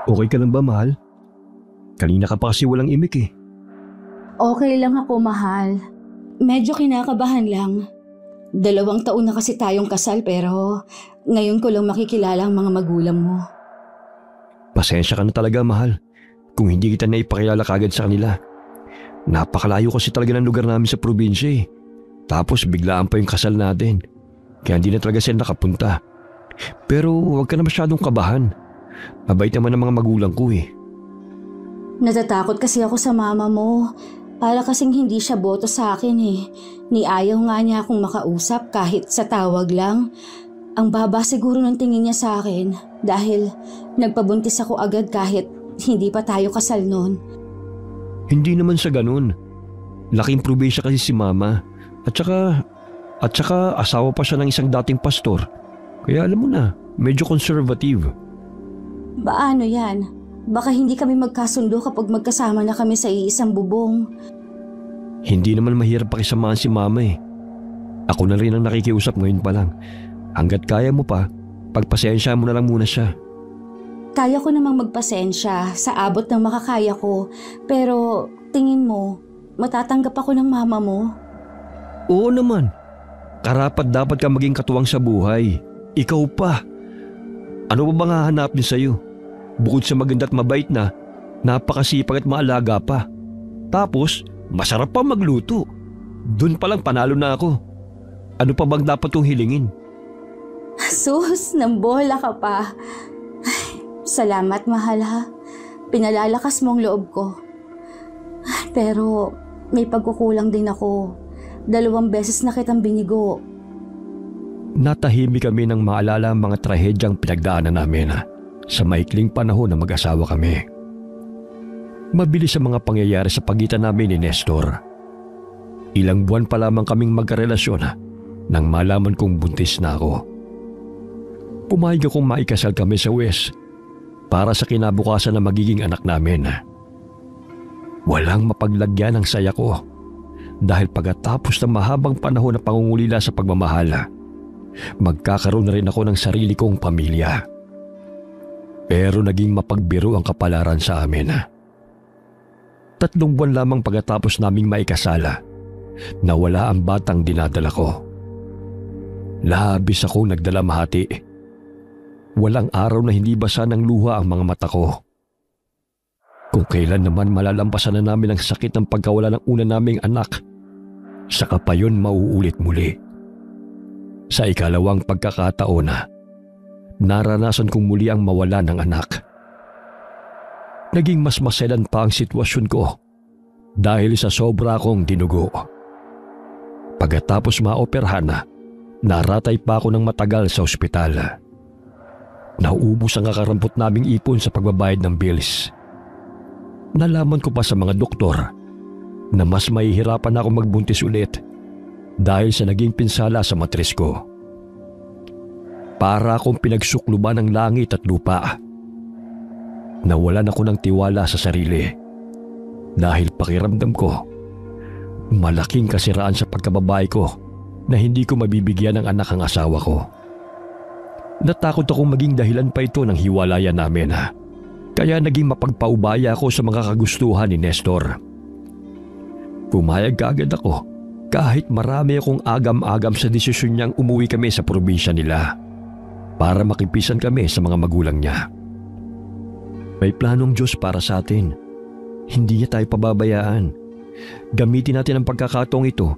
Okay ka lang ba, mahal? Kanina ka pa kasi walang imik eh. Okay lang ako, mahal. Medyo kinakabahan lang. 2 taon na kasi tayong kasal pero ngayon ko lang makikilala ang mga magulang mo. Pasensya ka na talaga, mahal. Kung hindi kita naipakilala kagad sa kanila. Napakalayo kasi talaga ng lugar namin sa probinsya eh. Tapos biglaan pa yung kasal natin. Kaya hindi na talaga sila nakapunta. Pero huwag ka na masyadong kabahan. Mabait naman ang mga magulang ko eh. Natatakot kasi ako sa mama mo. Para kasing hindi siya boto sa akin eh. Ni ayaw nga niya akong makausap kahit sa tawag lang. Ang baba siguro ng tingin niya sa akin dahil nagpabuntis ako agad kahit hindi pa tayo kasal noon. Hindi naman sa ganun. Laking probinsya kasi si mama. At saka asawa pa siya ng isang dating pastor. Kaya alam mo na, medyo conservative. Paano yan? Baka hindi kami magkasundo kapag magkasama na kami sa iisang bubong. Hindi naman mahirap pakisamahan si mama eh. Ako na rin ang nakikiusap ngayon pa lang. Hanggat kaya mo pa, pagpasensya mo na lang muna siya. Kaya ko namang magpasensya sa abot ng makakaya ko. Pero tingin mo, matatanggap ako ng mama mo? Oo naman. Karapat dapat ka maging katuwang sa buhay. Ikaw pa. Ano ba bang hahanapin sa'yo? Bukod sa maganda at mabait na, napakasipag at maalaga pa. Tapos, masarap pa magluto. Doon pa lang panalo na ako. Ano pa bang dapat kong hilingin? Sus, nambola ka pa. Ay, salamat, mahal ha. Pinalalakas mo ang loob ko. Pero may pagkukulang din ako. 2 beses na kitang binigo. Natahimik kami nang maalala ang mga trahedyang pinagdaanan namin sa maikling panahon na mag-asawa kami. Mabilis ang mga pangyayari sa pagitan namin ni Nestor. Ilang buwan pa lamang kaming magkarelasyon nang malaman kong buntis na ako. Pumayag akong maikasal kami sa West para sa kinabukasan na magiging anak namin. Walang mapaglagyan ang saya ko dahil pagkatapos ng mahabang panahon na pangungulila sa pagmamahal, magkakaroon na rin ako ng sarili kong pamilya. Pero naging mapagbiro ang kapalaran sa amin. 3 buwan lamang pagkatapos naming maikasala, nawala ang batang dinadala ko. Labis akong nagdalamhati. Walang araw na hindi basa ng luha ang mga mata ko. Kung kailan naman malalampasan na namin ang sakit ng pagkawala ng una naming anak, saka pa yun mauulit muli. Sa ikalawang pagkakataon naranasan kong muli ang mawala ng anak. Naging mas maselan pa ang sitwasyon ko dahil sa sobra kong dinugo. Pagkatapos maoperahan naratay pa ako ng matagal sa ospital. Nauubos ang kakarampot naming ipon sa pagbabayad ng bills. Nalaman ko pa sa mga doktor na mas mahihirapan ako magbuntis ulit dahil sa naging pinsala sa matris ko. Para akong pinagsukluban ng langit at lupa. Nawalan ako ng tiwala sa sarili dahil pakiramdam ko malaking kasiraan sa pagkababae ko na hindi ko mabibigyan ng anak ang asawa ko. Natakot akong maging dahilan pa ito ng hiwalayan namin. Kaya naging mapagpaubaya ako sa mga kagustuhan ni Nestor. Pumayag kaagad ako kahit marami akong agam-agam sa desisyon niyang umuwi kami sa probinsya nila para makipisan kami sa mga magulang niya. May planong Diyos para sa atin. Hindi niya tayo pababayaan. Gamitin natin ang pagkakataong ito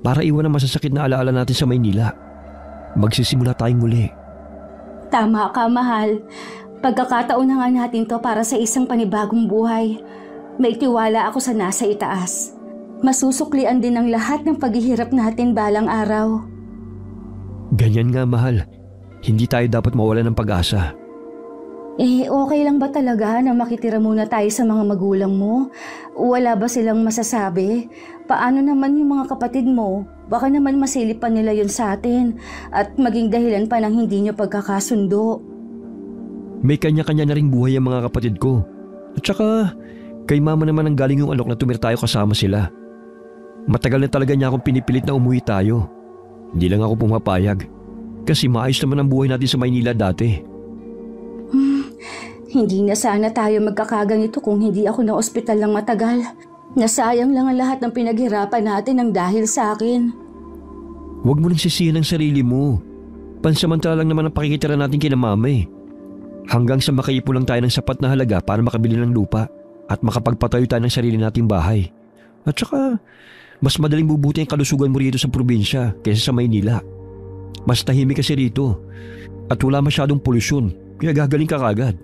para iwan ang masasakit na alaala natin sa Maynila. Magsisimula tayong muli. Tama ka, mahal. Pagkakataon na nga natin to para sa isang panibagong buhay. May tiwala ako sa nasa itaas. Masusuklian din ang lahat ng paghihirap natin balang araw. Ganyan nga, mahal. Hindi tayo dapat mawalan ng pag-asa. Okay lang ba talaga na makitira muna tayo sa mga magulang mo? Wala ba silang masasabi? Paano naman yung mga kapatid mo? Baka naman masilip pa nila yun sa atin at maging dahilan pa ng hindi nyo pagkakasundo. May kanya-kanya na ring buhay ang mga kapatid ko. At saka, kay mama naman ang galing yung alok na tumira tayo kasama sila. Matagal na talaga niya akong pinipilit na umuwi tayo. Hindi lang ako pumapayag. Kasi maayos naman ang buhay natin sa Maynila dati. Hindi na sana tayo magkakaganito kung hindi ako na ospital ng matagal. Nasayang lang ang lahat ng pinaghirapan natin ng dahil sa akin. Huwag mo nang sisihin ang sarili mo. Pansamantala lang naman ang pakikitira natin kina mama eh. Hanggang sa makaipon lang tayo ng sapat na halaga para makabili ng lupa at makapagpatayo tayo ng sarili nating bahay. At saka, mas madaling bubuti ang kalusugan mo rito sa probinsya kaysa sa Maynila. Mas tahimik kasi rito at wala masyadong polusyon, kaya gagaling ka kagad.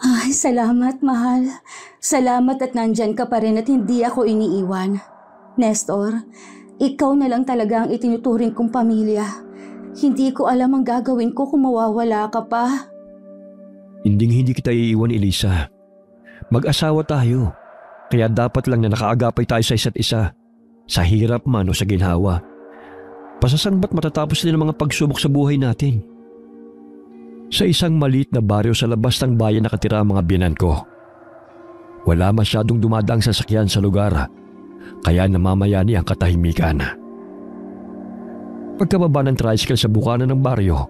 Ay, salamat, mahal. Salamat at nandyan ka pa rin at hindi ako iniiwan. Nestor, ikaw na lang talaga ang itinuturing kong pamilya. Hindi ko alam ang gagawin ko kung mawawala ka pa. Hindi kita iiwan, Elisa. Mag-asawa tayo, kaya dapat lang na nakaagapay tayo sa isa't isa, sa hirap man o sa ginhawa. Pasasangba't matatapos din ang mga pagsubok sa buhay natin. Sa isang maliit na baryo sa labas ng bayan nakatira ang mga biyenan ko. Wala masyadong dumadaang sasakyan sa lugar, kaya namamayani ang katahimikan. Pagkababa ng tricycle sa bukana ng baryo,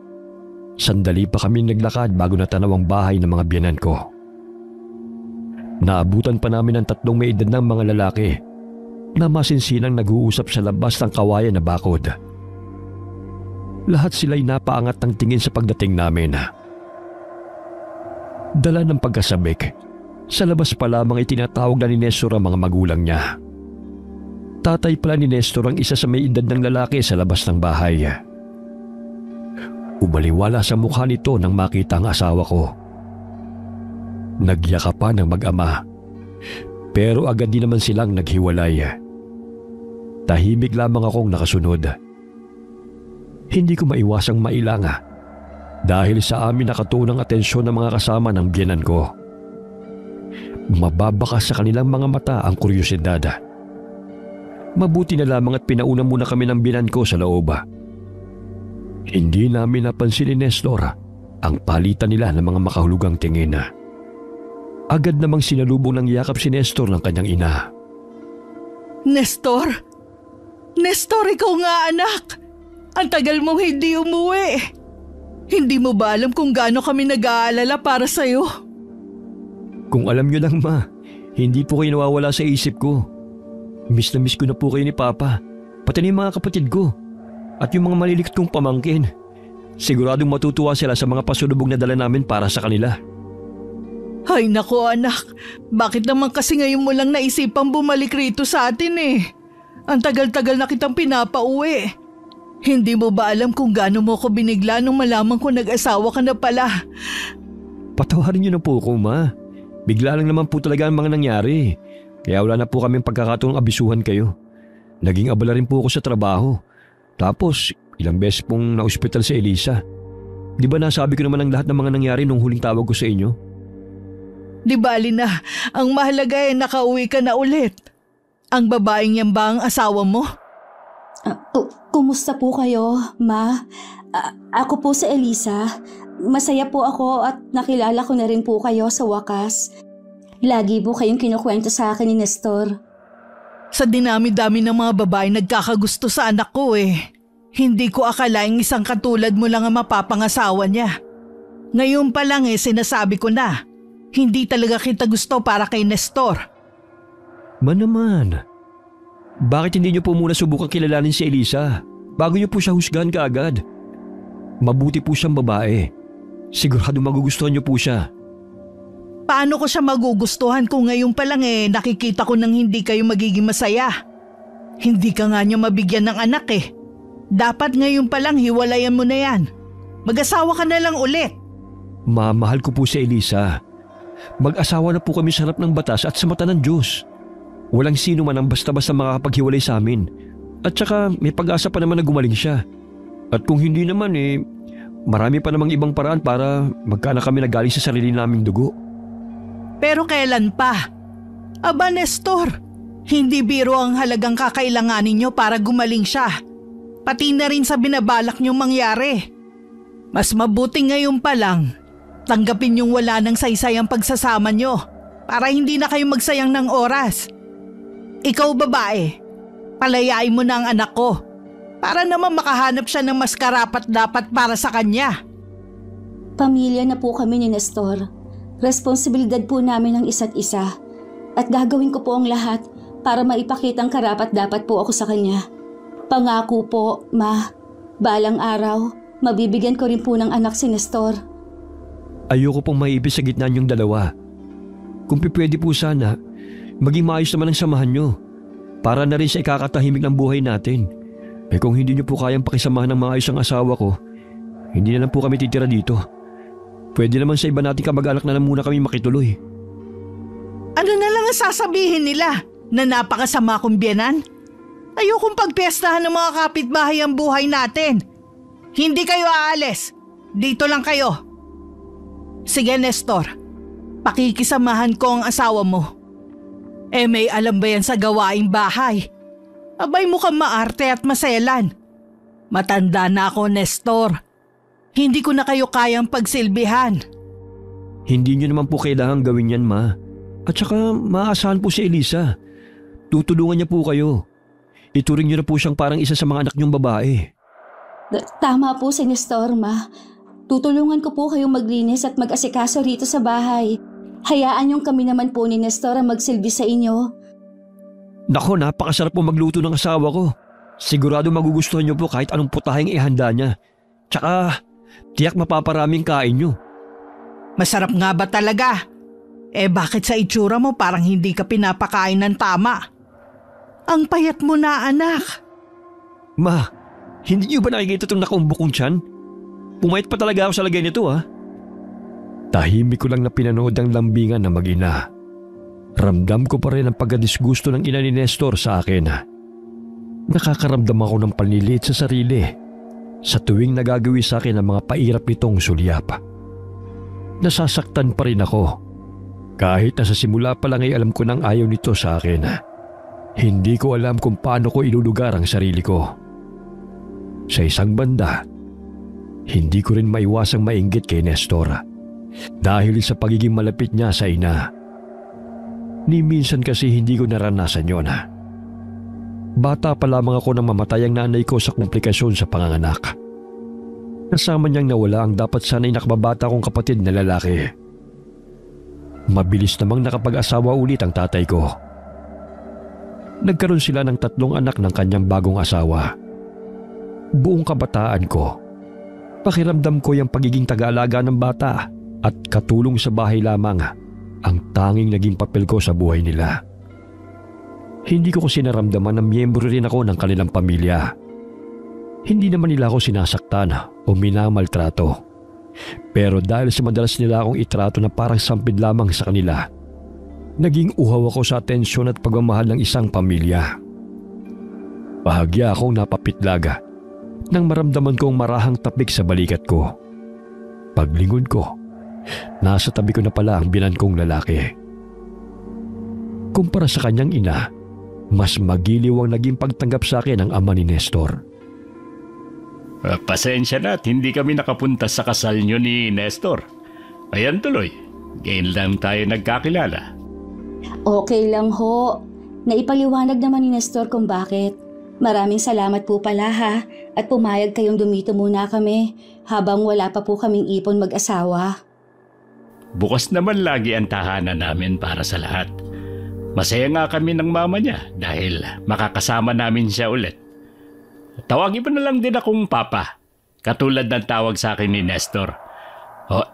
sandali pa kami naglakad bago natanaw ang bahay ng mga biyenan ko. Naabutan pa namin ang 3 may edad ng mga lalaki na masinsinang nag-uusap sa labas ng kawayan na bakod. Lahat sila'y napaangat ng tingin sa pagdating namin. Dala ng pagkasabik, sa labas pa lamang itinatawag na ni Nestor ang mga magulang niya. Tatay pala ni Nestor ang isa sa may edad ng lalaki sa labas ng bahay. Umaliwala sa mukha nito nang makita ang asawa ko. Nagyakapan ng mag-ama, pero agad din naman silang naghiwalay. Tahimik lamang akong nakasunod. Hindi ko maiwasang mailanga dahil sa amin nakatunang atensyon ng mga kasama ng biyenan ko. Mababakas sa kanilang mga mata ang kuryosidad. Mabuti na lamang at pinauna muna kami ng biyenan ko sa loob. Hindi namin napansin ni Nestor ang palitan nila ng mga makahulugang tingin. Agad namang sinalubong ng yakap si Nestor ng kanyang ina. Nestor? Nestor, ikaw nga anak! Ang tagal mong hindi umuwi. Hindi mo ba alam kung gaano kami nag-aalala para sa'yo? Kung alam niyo lang ma, hindi po kayo nawawala sa isip ko. Miss na miss ko na po kayo ni Papa, pati na yung mga kapatid ko, at yung mga malilikot kong pamangkin. Siguradong matutuwa sila sa mga pasulubog na dala namin para sa kanila. Ay nako anak, bakit naman kasi ngayon mo lang naisipang bumalik rito sa atin eh? Ang tagal-tagal na kitang pinapauwi. Hindi mo ba alam kung gaano mo ko binigla nung malaman ko nag-asawa ka na pala? Patawarin niyo na po ako ma. Bigla lang naman po talaga ang mga nangyari. Kaya wala na po kaming pagkakataong abisuhan kayo. Naging abala rin po ako sa trabaho. Tapos ilang beses pong na-ospital si Elisa. Di ba nasabi ko naman ang lahat ng mga nangyari nung huling tawag ko sa inyo? Di bali na, ang mahalaga ay nakauwi ka na ulit. Ang babaeng yan ba ang asawa mo? Kumusta po kayo, Ma? Ako po si Elisa. Masaya po ako at nakilala ko na rin po kayo sa wakas. Lagi po kayong kinukwento sa akin ni Nestor. Sa dinami-dami ng mga babae nagkakagusto sa anak ko eh. Hindi ko akalaing isang katulad mo lang ang mapapangasawa niya. Ngayon pa lang sinasabi ko na, hindi talaga kita gusto para kay Nestor. Naman. Bakit hindi niyo po muna subukang kilalanin si Elisa bago niyo po siya husgahan kaagad? Mabuti po siyang babae. Sigurado magugustuhan niyo po siya. Paano ko siya magugustuhan kung ngayon pa lang nakikita ko nang hindi kayo magiging masaya? Hindi ka nga niya mabigyan ng anak eh. Dapat ngayon pa lang hiwalayan mo na yan. Mag-asawa ka na lang ulit. Mahal ko po si Elisa. Mag-asawa na po kami sa harap ng batas at sa mata ng Diyos. Walang sino man ang basta-basta makakapaghiwalay sa amin. At saka may pag-asa pa naman na gumaling siya. At kung hindi naman marami pa namang ibang paraan para magkaanak kami na galing sa sarili naming dugo. Pero kailan pa? Aba Nestor, hindi biro ang halagang kakailanganin niyo para gumaling siya. Pati na rin sa binabalak niyong mangyari. Mas mabuti ngayon pa lang, tanggapin yung wala ng saysay ang pagsasama niyo para hindi na kayo magsayang ng oras. Ikaw babae, palayain mo na ang anak ko para naman makahanap siya ng mas karapat-dapat para sa kanya. Pamilya na po kami ni Nestor. Responsibilidad po namin ang isa't isa at gagawin ko po ang lahat para maipakitang karapat-dapat po ako sa kanya. Pangako po, Ma, balang araw, mabibigyan ko rin po ng anak si Nestor. Ayoko pong maibis sa gitna niyong dalawa. Kung pwede po sana, maging maayos naman ang samahan niyo para na rin sa ikakatahimik ng buhay natin. Kung hindi niyo po kayang pakisamahan ng maayos ang asawa ko, hindi na lang po kami titira dito. Pwede naman sa iba nating kamag-anak na lang muna kami makituloy. Ano na lang ang sasabihin nila? Na napakasama kong biyanan? Ayokong pagpiestahan ng mga kapitbahay ang buhay natin. Hindi kayo aalis. Dito lang kayo. Sige, Nestor. Pakikisamahan ko ang asawa mo. May alam ba yan sa gawaing bahay? Abay mukhang maarte at maselan. Matanda na ako, Nestor. Hindi ko na kayo kayang pagsilbihan. Hindi niyo naman po kailangan gawin yan, Ma. At saka maaasahan po si Elisa. Tutulungan niya po kayo. Ituring niyo na po siyang parang isa sa mga anak niyong babae. Tama po si Nestor, Ma. Tutulungan ko po kayong maglinis at mag-asikaso rito sa bahay. Hayaan niyong kami naman po ni Nestor ang magsilbi sa inyo. Nako, napakasarap po magluto ng asawa ko. Sigurado magugustuhan niyo po kahit anong putahing ihanda niya. Tsaka, tiyak mapaparaming kain niyo. Masarap nga ba talaga? Bakit sa itsura mo parang hindi ka pinapakain ng tama? Ang payat mo na, anak. Ma, hindi niyo ba nakikita itong nakaumbok kong tiyan? Pumayat pa talaga ako sa lagay nito, ha? Tahimik ko lang na pinanood ang lambingan ng mag-ina. Ramdam ko pa rin ang pagkadisgusto ng ina ni Nestor sa akin. Nakakaramdam ako ng panliliit sa sarili sa tuwing nagagawi sa akin ang mga pairap nitong sulyap. Nasasaktan pa rin ako. Kahit na sa simula pa lang ay alam ko nang ayaw nito sa akin. Hindi ko alam kung paano ko ilulugar ang sarili ko. Sa isang banda, hindi ko rin maiwasang mainggit kay Nestor dahil sa pagiging malapit niya sa ina. Ni minsan kasi hindi ko naranasan yon. Bata pa lamang ako nang mamatay ang nanay ko sa komplikasyon sa panganganak. Kasama niyang nawala ang dapat sana'y nakababata kong kapatid na lalaki. Mabilis namang nakapag-asawa ulit ang tatay ko. Nagkaroon sila ng 3 anak ng kanyang bagong asawa. Buong kabataan ko, pakiramdam ko yung pagiging taga-alaga ng bata at katulong sa bahay lamang ang tanging naging papel ko sa buhay nila. Hindi ko kasi naramdaman na miyembro rin ako ng kanilang pamilya. Hindi naman nila ako sinasaktan o minamaltrato. Pero dahil sa madalas nila akong itrato na parang sampid lamang sa kanila, naging uhaw ako sa atensyon at pagmamahal ng isang pamilya. Bahagya akong napapitlaga nang maramdaman kong marahang tapik sa balikat ko. Paglingon ko, nasa tabi ko na pala ang binan kong lalaki. Kumpara sa kanyang ina, mas magiliw ang naging pagtanggap sa akin ng ama ni Nestor. Pasensya na at hindi kami nakapunta sa kasal niyo ni Nestor. Ayan tuloy, ngayon lang tayo nagkakilala. Okay lang ho. Naipaliwanag naman ni Nestor kung bakit. Maraming salamat po pala ha at pumayag kayong dumito muna kami habang wala pa po kaming ipon mag-asawa. Bukas naman lagi ang tahanan namin para sa lahat. Masaya nga kami ng mama niya dahil makakasama namin siya ulit. Tawagin mo na lang din akong Papa, katulad ng tawag sa akin ni Nestor.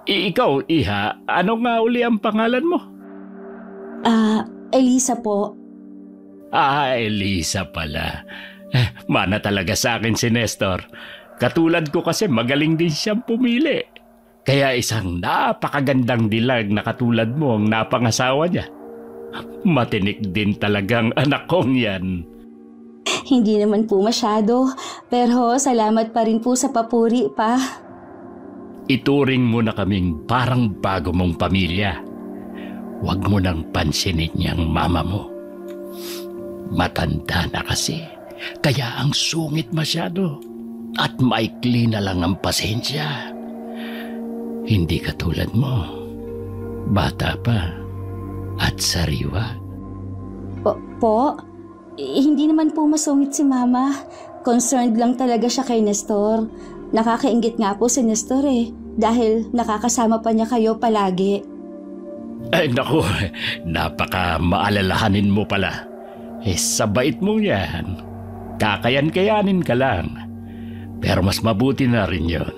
Ikaw, Iha, ano nga uli ang pangalan mo? Elisa po. Elisa pala. Mana talaga sa akin si Nestor. Katulad ko kasi magaling din siyang pumili. Kaya isang napakagandang dilag na katulad mo ang napangasawa niya. Matinik din talagang anak kong yan. Hindi naman po masyado, pero salamat pa rin po sa papuri pa. Ituring mo na kaming parang bago mong pamilya. Huwag mo nang pansinin niyang mama mo. Matanda na kasi, kaya ang sungit masyado at maikli na lang ang pasensya. Hindi katulad mo, bata pa at sariwa. Po? Hindi naman po masungit si Mama. Concerned lang talaga siya kay Nestor. Nakakainggit nga po si Nestor dahil nakakasama pa niya kayo palagi. Ay naku, napaka maalalahanin mo pala. Sa bait mo yan, kakayan-kayanin ka lang. Pero mas mabuti na rin yon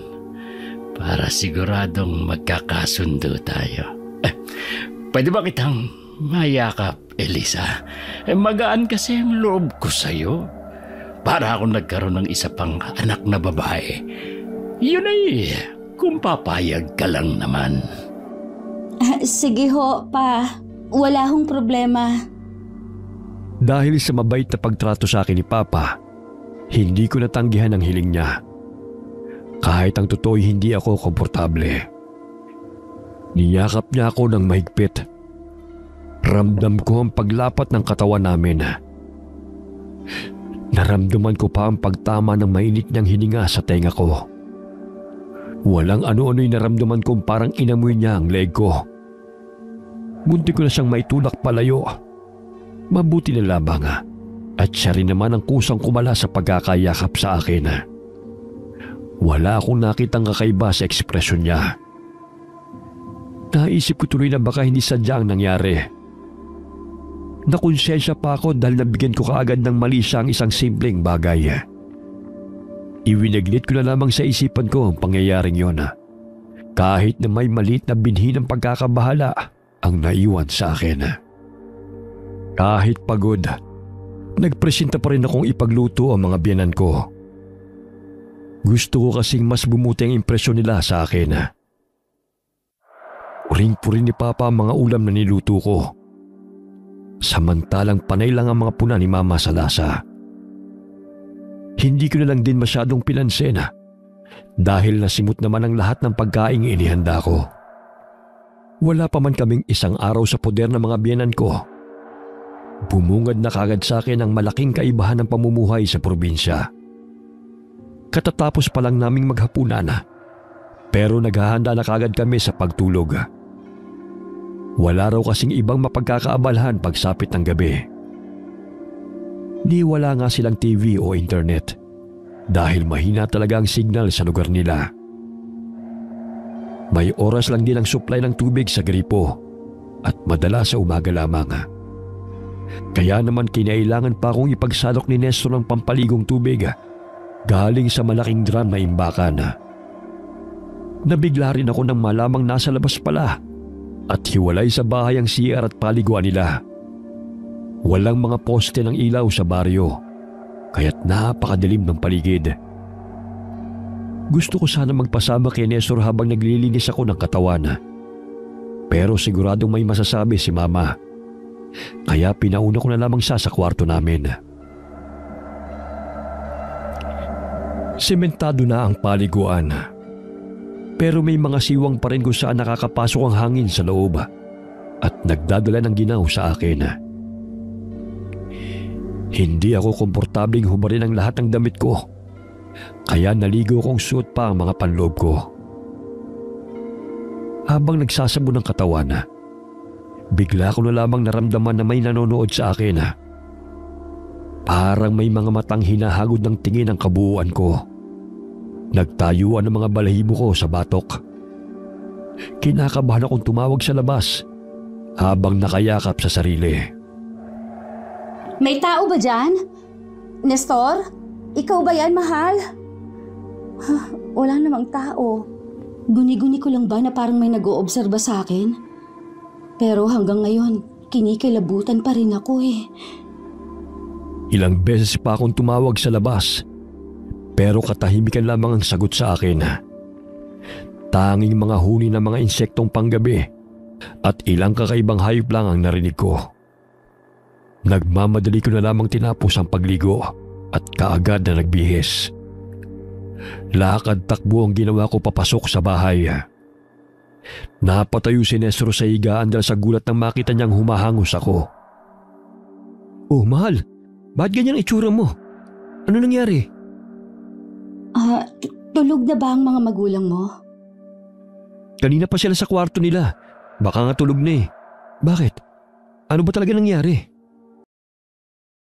para siguradong magkakasundo tayo. Pwede ba kitang mayakap, Elisa? Magaan kasi ang loob ko sa'yo. Para ako nagkaroon ng isa pang anak na babae. Yun ay kung papayag ka lang naman. Sige ho, pa. Wala hong problema. Dahil sa mabait na pagtrato sa akin ni Papa, hindi ko natanggihan ang hiling niya. Kahit ang totoo'y hindi ako komportable. Niyakap niya ako ng mahigpit. Ramdam ko ang paglapat ng katawan namin. Naramdaman ko pa ang pagtama ng mainit niyang hininga sa tenga ko. Walang ano-ano'y naramdaman kong parang inamoy niya ang leg ko. Munti ko na siyang maitulak palayo. Mabuti na lamang at siya rin naman ang kusang kumala sa pagkakayakap sa akin. Wala akong nakitang kakaiba sa ekspresyon niya. Naisip ko tuloy na baka hindi sadya ang nangyari. Nakonsensya pa ako dahil nabigyan ko kaagad ng mali siya ang isang simpleng bagay. Iwinaglit ko na lamang sa isipan ko ang pangyayaring yon. Kahit na may maliit na binhi ng pagkakabahala ang naiwan sa akin. Kahit pagod, nagpresenta pa rin akong ipagluto ang mga biyanan ko. Gusto ko kasing mas bumuti ang impresyon nila sa akin. Puring-puring ni Papa ang mga ulam na niluto ko. Samantalang panay lang ang mga puna ni Mama sa lasa. Hindi ko na lang din masyadong pinansin dahil nasimot naman ang lahat ng pagkaing inihanda ko. Wala pa man kaming isang araw sa poder ng mga biyanan ko. Bumungad na kagad sa akin ang malaking kaibahan ng pamumuhay sa probinsya. Katatapos pa lang naming maghapunan pero naghahanda na kagad kami sa pagtulog. Wala raw kasing ibang mapagkakaabalahan pagsapit ng gabi. Di wala nga silang TV o internet dahil mahina talaga ang signal sa lugar nila. May oras lang din ang supply ng tubig sa gripo at madalas sa umaga lamang. Kaya naman kinailangan pa akong ipagsalok ni Nestor ng pampaligong tubig galing sa malaking drum na imbakan. Nabigla rin ako nang malamang nasa labas pala at hiwalay sa bahay ang CR at paliguan nila. Walang mga poste ng ilaw sa baryo, kaya't napakadilim ng paligid. Gusto ko sana magpasama kay Nestor habang naglilinis ako ng katawan. Pero siguradong may masasabi si Mama. Kaya pinauna ko na lamang siya sa kwarto namin. Sementado na ang paliguan. Pero may mga siwang pa rin kung saan nakakapasok ang hangin sa loob at nagdadala ng ginaw sa akin. Hindi ako komportabling hubarin ang lahat ng damit ko, kaya naligo kong suot pa ang mga panloob ko. Habang nagsasabon ng katawan, bigla ko na lamang naramdaman na may nanonood sa akin. Parang may mga matang hinahagod ng tingin ang kabuuan ko. Nagtayuan ang mga balahibo ko sa batok. Kinakabahan akong tumawag sa labas habang nakayakap sa sarili. May tao ba dyan? Nestor? Ikaw ba yan, mahal? Wala namang tao. Guni-guni ko lang ba na parang may nag-oobserba sa akin? Pero hanggang ngayon, kinikilabutan pa rin ako eh. Ilang beses pa akong tumawag sa labas, pero katahimikan lamang ang sagot sa akin. Tanging mga huni ng mga insektong panggabi at ilang kakaibang hayop lang ang narinig ko. Nagmamadali ko na lamang tinapos ang pagligo at kaagad na nagbihis. Lakad takbo ang ginawa ko papasok sa bahay. Napatayo si Nestor sa higaan dahil sa gulat nang makita niyang humahangos ako. Oh, mahal, bakit ganyan itsura mo? Ano nangyari? Tulog na ba ang mga magulang mo? Kanina pa sila sa kwarto nila. Baka nga tulog na eh. Bakit? Ano ba talaga nangyari?